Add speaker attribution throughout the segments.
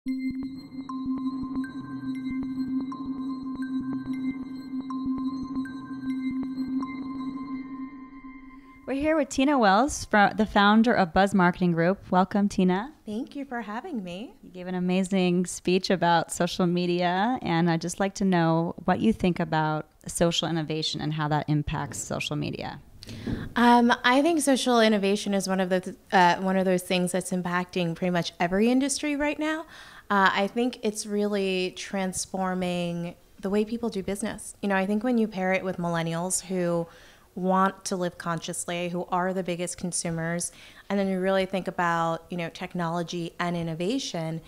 Speaker 1: We're here with Tina Wells, the founder of Buzz Marketing Group. Welcome, Tina.
Speaker 2: Thank you for having me.
Speaker 1: You gave an amazing speech about social media, and I'd just like to know what you think about social innovation and how that impacts social media.
Speaker 2: I think social innovation is one of those things that's impacting pretty much every industry right now. I think it's really transforming the way people do business. You know, I think when you pair it with millennials who want to live consciously, who are the biggest consumers, and then you really think about, you know, technology and innovation,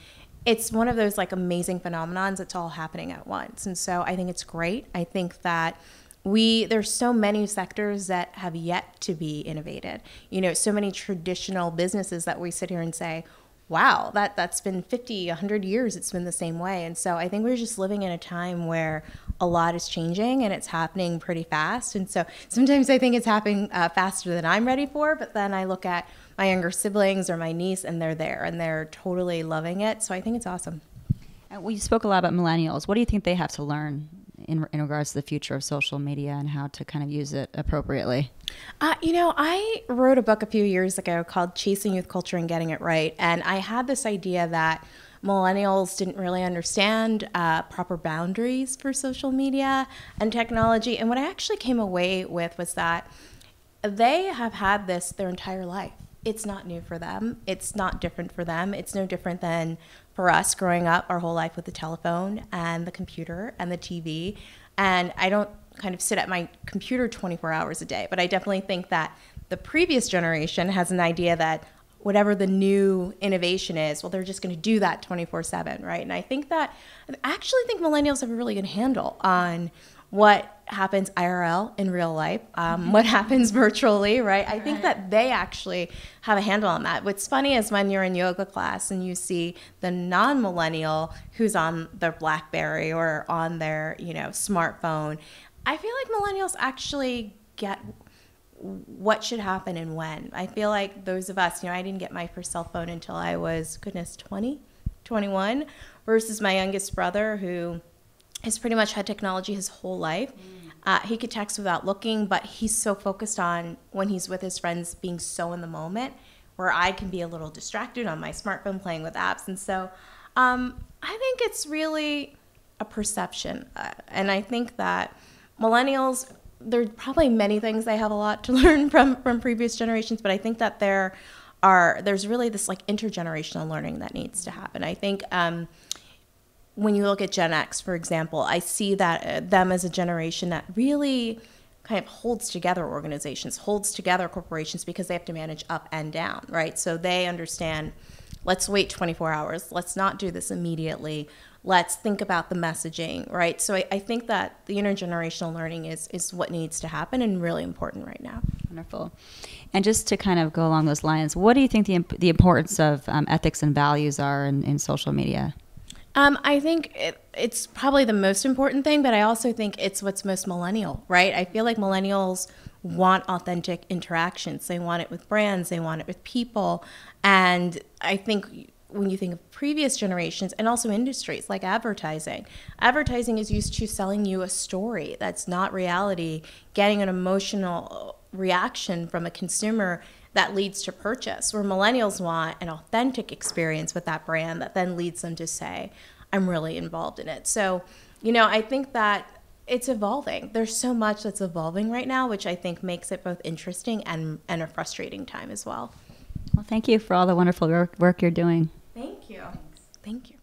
Speaker 2: it's one of those like amazing phenomenons that's all happening at once. And so I think it's great. I think that there's so many sectors that have yet to be innovated. You know, so many traditional businesses that we sit here and say, wow, that's been 50, 100 years, it's been the same way. And so I think we're just living in a time where a lot is changing and it's happening pretty fast. And so sometimes I think it's happening faster than I'm ready for, but then I look at my younger siblings or my niece and they're there and they're totally loving it. So I think it's awesome.
Speaker 1: Well, you spoke a lot about millennials. What do you think they have to learn in regards to the future of social media and how to kind of use it appropriately?
Speaker 2: You know, I wrote a book a few years ago called Chasing Youth Culture and Getting It Right. And I had this idea that millennials didn't really understand proper boundaries for social media and technology. And what I actually came away with was that they have had this their entire life. It's not new for them. It's not different for them. It's no different than for us growing up our whole life with the telephone and the computer and the TV. And I don't kind of sit at my computer 24 hours a day, but I definitely think that the previous generation has an idea that whatever the new innovation is, well, they're just going to do that 24/7, right? And I actually think millennials have a really good handle on what happens IRL in real life, what happens virtually, right? I think that they actually have a handle on that. What's funny is when you're in yoga class and you see the non-millennial who's on their BlackBerry or on their, you know, smartphone, I feel like millennials actually get what should happen and when. I feel like those of us, you know, I didn't get my first cell phone until I was, 20, 21, versus my youngest brother who has pretty much had technology his whole life. He could text without looking, but he's so focused on when he's with his friends being so in the moment, where I can be a little distracted on my smartphone playing with apps. And so I think it's really a perception. And I think that millennials, there's probably many things they have a lot to learn from previous generations, but I think that there's really this like intergenerational learning that needs to happen. I think when you look at Gen X, for example, I see that them as a generation that really kind of holds together organizations, holds together corporations because they have to manage up and down, right? So they understand, let's wait 24 hours. Let's not do this immediately. Let's think about the messaging, right? So I think that the intergenerational learning is what needs to happen and really important right now.
Speaker 1: Wonderful. And just to kind of go along those lines, what do you think the importance of ethics and values are in social media?
Speaker 2: I think it's probably the most important thing, but I also think it's what's most millennial, right? I feel like millennials want authentic interactions. They want it with brands. They want it with people. And I think when you think of previous generations and also industries like advertising is used to selling you a story that's not reality, getting an emotional reaction from a consumer that leads to purchase, where millennials want an authentic experience with that brand that then leads them to say, I'm really involved in it. So, you know, I think that it's evolving. There's so much that's evolving right now, which I think makes it both interesting and a frustrating time as well.
Speaker 1: Well, thank you for all the wonderful work you're doing.
Speaker 2: Thank you. Thank you.